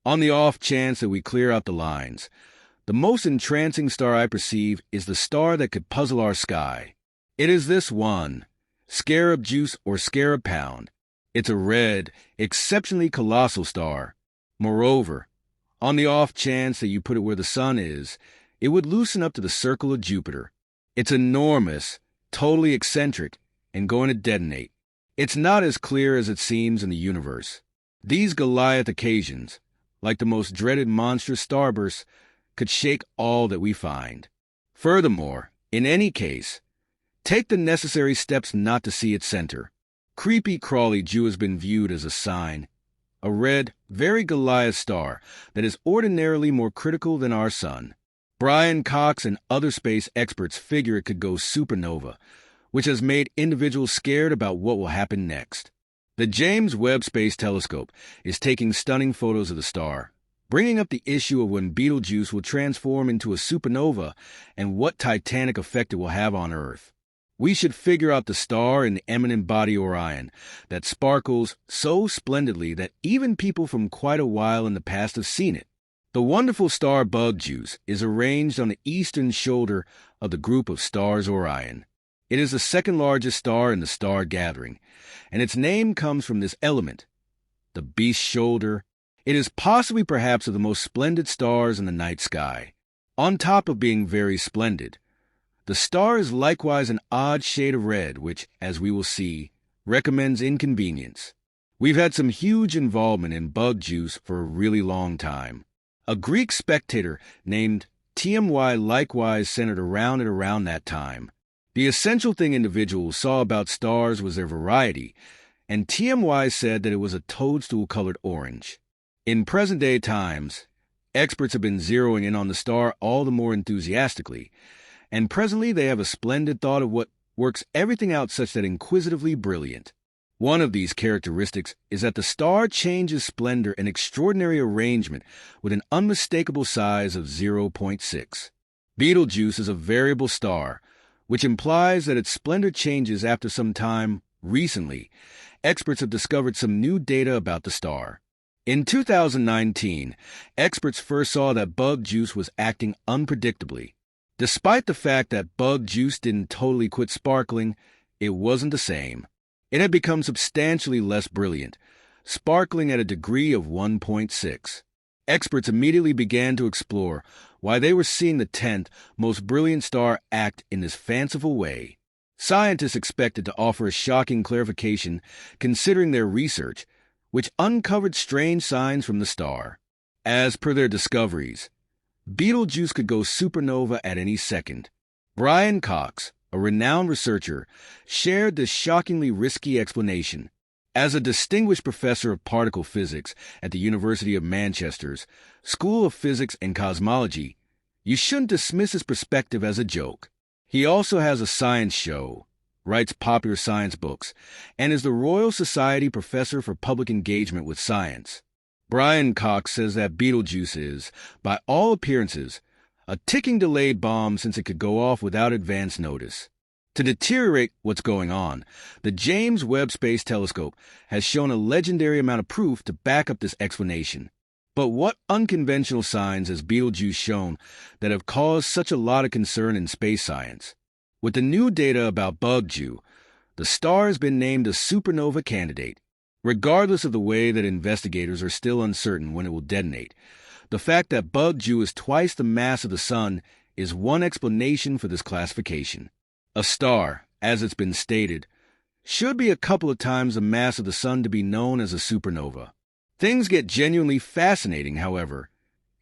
On the off chance that we clear out the lines, the most entrancing star I perceive is the star that could puzzle our sky. It is this one, Scarab Juice or Scarab Pound. It's a red, exceptionally colossal star. Moreover, on the off chance that you put it where the sun is, it would loosen up to the circle of Jupiter. It's enormous, totally eccentric, and going to detonate. It's not as clear as it seems in the universe. These Goliath occasions, like the most dreaded monstrous starbursts, could shake all that we find. Furthermore, in any case, take the necessary steps not to see its center. Creepy Crawly Jew has been viewed as a sign, a red, very Goliath star that is ordinarily more critical than our sun. Brian Cox and other space experts figure it could go supernova, which has made individuals scared about what will happen next. The James Webb Space Telescope is taking stunning photos of the star, bringing up the issue of when Betelgeuse will transform into a supernova and what titanic effect it will have on Earth. We should figure out the star in the eminent body Orion that sparkles so splendidly that even people from quite a while in the past have seen it. The wonderful star Betelgeuse is arranged on the eastern shoulder of the group of stars Orion. It is the second largest star in the star gathering, and its name comes from this element, the beast's shoulder. It is possibly perhaps of the most splendid stars in the night sky. On top of being very splendid, the star is likewise an odd shade of red, which, as we will see, recommends inconvenience. We've had some huge involvement in Betelgeuse for a really long time. A Greek spectator named TMY likewise centered around it around that time. The essential thing individuals saw about stars was their variety, and TMY said that it was a toadstool-colored orange. In present-day times, experts have been zeroing in on the star all the more enthusiastically, and presently they have a splendid thought of what works everything out such that inquisitively brilliant. One of these characteristics is that the star changes splendor and extraordinary arrangement with an unmistakable size of 0.6. Betelgeuse is a variable star, which implies that its splendor changes after some time. Recently, experts have discovered some new data about the star. In 2019, experts first saw that Betelgeuse was acting unpredictably. Despite the fact that Betelgeuse didn't totally quit sparkling, it wasn't the same. It had become substantially less brilliant, sparkling at a degree of 1.6. Experts immediately began to explore why they were seeing the 10th most brilliant star act in this fanciful way. Scientists expected to offer a shocking clarification considering their research, which uncovered strange signs from the star. As per their discoveries, Betelgeuse could go supernova at any second. Brian Cox, a renowned researcher, shared this shockingly risky explanation. As a distinguished professor of particle physics at the University of Manchester's School of Physics and Cosmology, you shouldn't dismiss his perspective as a joke. He also has a science show, writes popular science books, and is the Royal Society Professor for Public Engagement with Science. Brian Cox says that Betelgeuse is, by all appearances, a ticking delayed bomb since it could go off without advance notice. To deteriorate what's going on, the James Webb Space Telescope has shown a legendary amount of proof to back up this explanation. But what unconventional signs has Betelgeuse shown that have caused such a lot of concern in space science? With the new data about Betelgeuse, the star has been named a supernova candidate. Regardless of the way that investigators are still uncertain when it will detonate, the fact that Betelgeuse is twice the mass of the Sun is one explanation for this classification. A star, as it's been stated, should be a couple of times the mass of the Sun to be known as a supernova. Things get genuinely fascinating, however.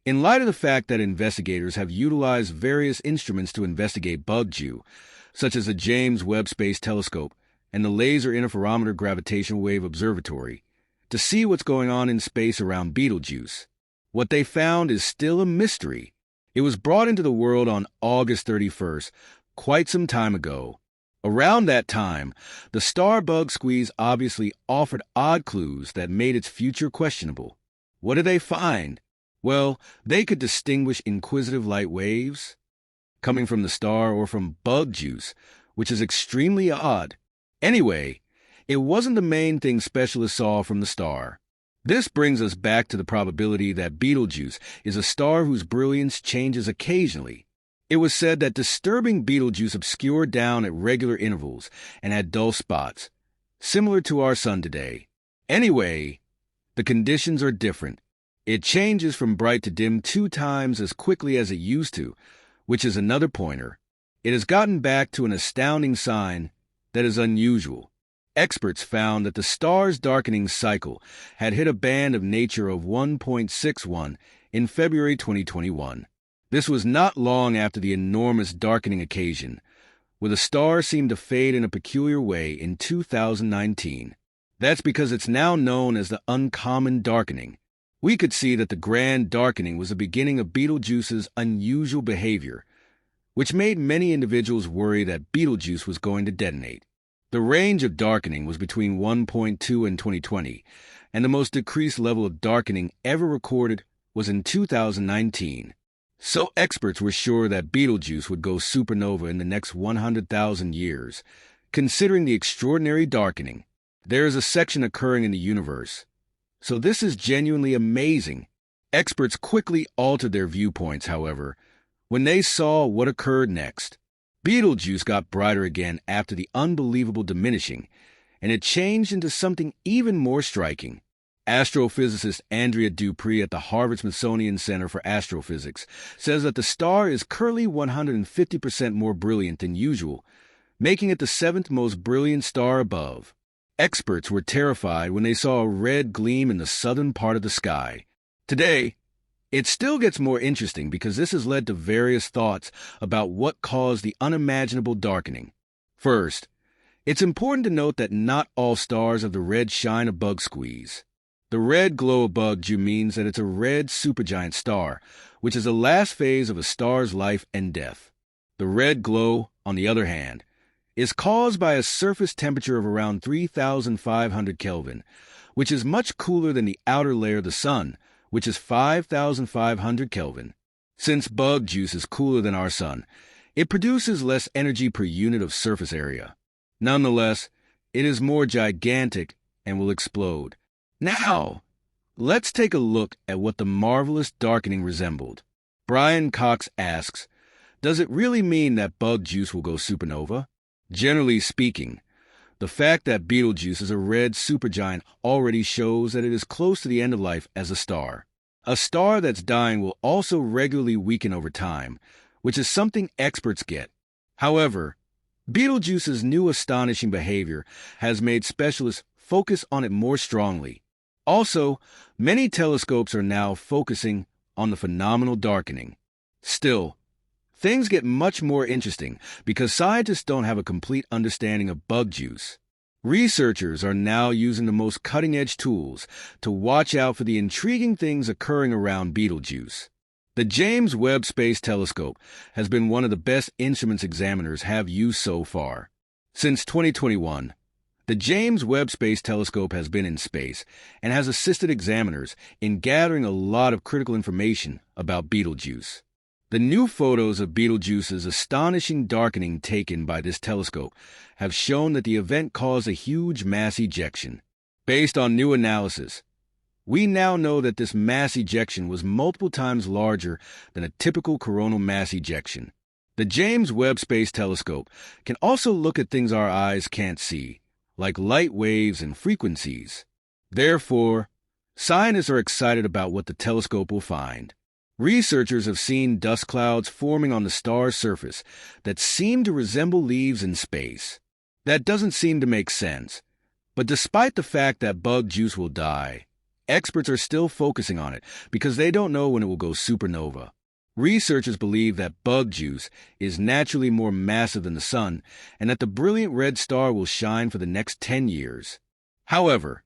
In light of the fact that investigators have utilized various instruments to investigate Betelgeuse, such as the James Webb Space Telescope and the Laser Interferometer Gravitational Wave Observatory, to see what's going on in space around Betelgeuse, what they found is still a mystery. It was brought into the world on August 31st, quite some time ago. Around that time, the star bug squeeze obviously offered odd clues that made its future questionable. What did they find? Well, they could distinguish inquisitive light waves coming from the star or from Betelgeuse, which is extremely odd. Anyway, it wasn't the main thing specialists saw from the star. This brings us back to the probability that Betelgeuse is a star whose brilliance changes occasionally. It was said that disturbing Betelgeuse obscured down at regular intervals and had dull spots, similar to our sun today. Anyway, the conditions are different. It changes from bright to dim 2 times as quickly as it used to, which is another pointer. It has gotten back to an astounding sign that is unusual. Experts found that the star's darkening cycle had hit a band of nature of 1.61 in February 2021. This was not long after the enormous darkening occasion, where the star seemed to fade in a peculiar way in 2019. That's because it's now known as the uncommon darkening. We could see that the grand darkening was the beginning of Betelgeuse's unusual behavior, which made many individuals worry that Betelgeuse was going to detonate. The range of darkening was between 1.2 in 2020, and the most decreased level of darkening ever recorded was in 2019. So experts were sure that Betelgeuse would go supernova in the next 100,000 years. Considering the extraordinary darkening, there is a section occurring in the universe. So this is genuinely amazing. Experts quickly altered their viewpoints, however, when they saw what occurred next. Betelgeuse got brighter again after the unbelievable diminishing, and it changed into something even more striking. Astrophysicist Andrea Dupree at the Harvard-Smithsonian Center for Astrophysics says that the star is currently 150% more brilliant than usual, making it the 7th most brilliant star above. Experts were terrified when they saw a red gleam in the southern part of the sky. Today, it still gets more interesting because this has led to various thoughts about what caused the unimaginable darkening. First, it's important to note that not all stars have the red shine a bug squeeze. The red glow of Betelgeuse means that it's a red supergiant star, which is the last phase of a star's life and death. The red glow, on the other hand, is caused by a surface temperature of around 3,500 Kelvin, which is much cooler than the outer layer of the sun, which is 5,500 Kelvin. Since Betelgeuse is cooler than our sun, it produces less energy per unit of surface area. Nonetheless, it is more gigantic and will explode. Now, let's take a look at what the marvelous darkening resembled. Brian Cox asks, does it really mean that Betelgeuse will go supernova? Generally speaking, the fact that Betelgeuse is a red supergiant already shows that it is close to the end of life as a star. A star that's dying will also regularly weaken over time, which is something experts get. However, Betelgeuse's new astonishing behavior has made specialists focus on it more strongly. Also, many telescopes are now focusing on the phenomenal darkening. Still, things get much more interesting because scientists don't have a complete understanding of Betelgeuse. Researchers are now using the most cutting-edge tools to watch out for the intriguing things occurring around Betelgeuse. The James Webb Space Telescope has been one of the best instruments examiners have used so far. Since 2021, the James Webb Space Telescope has been in space and has assisted examiners in gathering a lot of critical information about Betelgeuse. The new photos of Betelgeuse's astonishing darkening taken by this telescope have shown that the event caused a huge mass ejection. Based on new analysis, we now know that this mass ejection was multiple times larger than a typical coronal mass ejection. The James Webb Space Telescope can also look at things our eyes can't see, like light waves and frequencies. Therefore, scientists are excited about what the telescope will find. Researchers have seen dust clouds forming on the star's surface that seem to resemble leaves in space. That doesn't seem to make sense, but despite the fact that Betelgeuse will die, experts are still focusing on it because they don't know when it will go supernova. Researchers believe that Betelgeuse is naturally more massive than the sun and that the brilliant red star will shine for the next 10 years. However,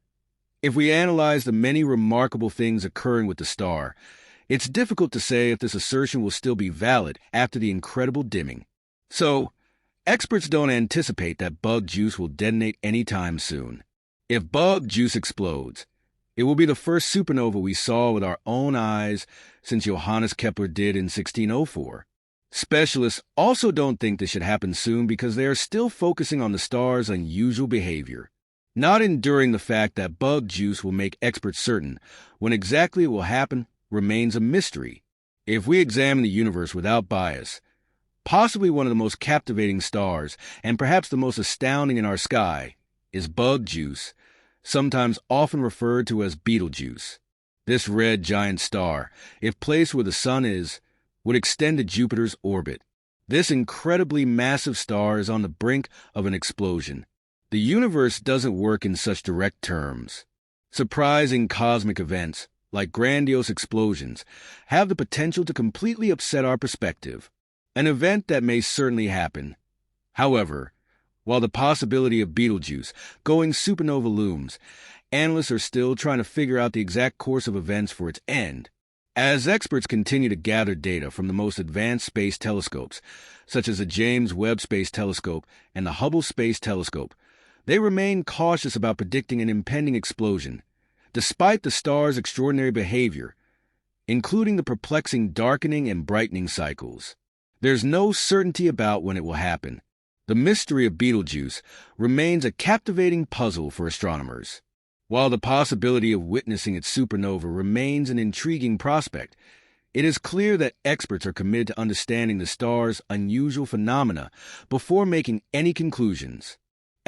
if we analyze the many remarkable things occurring with the star, it's difficult to say if this assertion will still be valid after the incredible dimming. So, experts don't anticipate that Betelgeuse will detonate anytime soon. If Betelgeuse explodes, it will be the first supernova we saw with our own eyes since Johannes Kepler did in 1604. Specialists also don't think this should happen soon because they are still focusing on the star's unusual behavior. Not enduring the fact that bug juice will make experts certain when exactly it will happen remains a mystery. If we examine the universe without bias, possibly one of the most captivating stars, and perhaps the most astounding in our sky, is bug juice, sometimes often referred to as Betelgeuse. This red giant star, if placed where the Sun is, would extend to Jupiter's orbit. This incredibly massive star is on the brink of an explosion. The universe doesn't work in such direct terms. Surprising cosmic events, like grandiose explosions, have the potential to completely upset our perspective. An event that may certainly happen. However, while the possibility of Betelgeuse going supernova looms, analysts are still trying to figure out the exact course of events for its end. As experts continue to gather data from the most advanced space telescopes, such as the James Webb Space Telescope and the Hubble Space Telescope, they remain cautious about predicting an impending explosion, despite the star's extraordinary behavior, including the perplexing darkening and brightening cycles. There's no certainty about when it will happen. The mystery of Betelgeuse remains a captivating puzzle for astronomers. While the possibility of witnessing its supernova remains an intriguing prospect, it is clear that experts are committed to understanding the star's unusual phenomena before making any conclusions.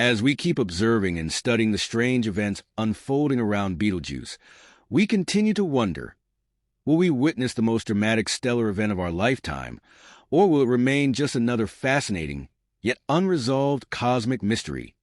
As we keep observing and studying the strange events unfolding around Betelgeuse, we continue to wonder, will we witness the most dramatic stellar event of our lifetime, or will it remain just another fascinating, yet unresolved cosmic mystery?